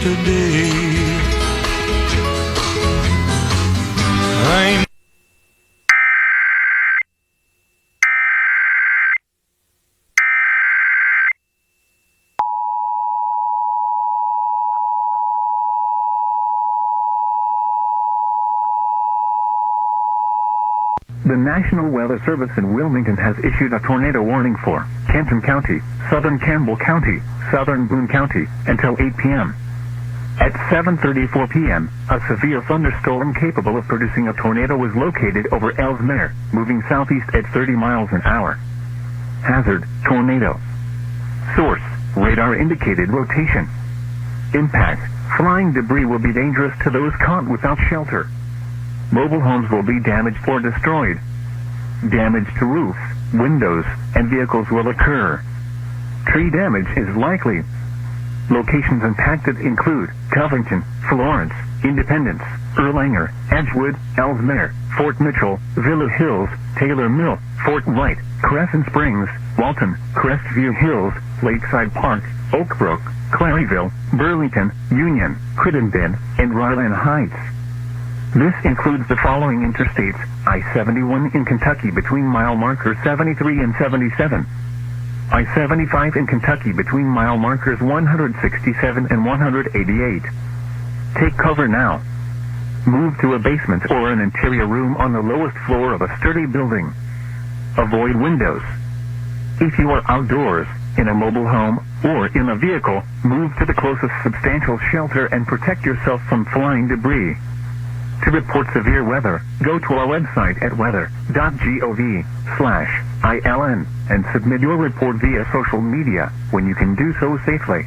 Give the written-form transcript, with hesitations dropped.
yesterday. The National Weather Service in Wilmington has issued a tornado warning for Kenton County, southern Campbell County, southern Boone County, until 8 p.m. At 7:34 p.m., a severe thunderstorm capable of producing a tornado was located over Elsmere, moving southeast at 30 miles an hour. Hazard, tornado. Source, radar indicated rotation. Impact, flying debris will be dangerous to those caught without shelter. Mobile homes will be damaged or destroyed. Damage to roofs, windows, and vehicles will occur. Tree damage is likely. Locations impacted include Covington, Florence, Independence, Erlanger, Edgewood, Elsmere, Fort Mitchell, Villa Hills, Taylor Mill, Fort Wright, Crescent Springs, Walton, Crestview Hills, Lakeside Park, Oak Brook, Claryville, Burlington, Union, Crittenden, and Ryland Heights. This includes the following interstates: I-71 in Kentucky between mile markers 73 and 77. I-75 in Kentucky between mile markers 167 and 188. Take cover now. Move to a basement or an interior room on the lowest floor of a sturdy building. Avoid windows. If you are outdoors, in a mobile home, or in a vehicle, move to the closest substantial shelter and protect yourself from flying debris. To report severe weather, go to our website at weather.gov/ILN and submit your report via social media when you can do so safely.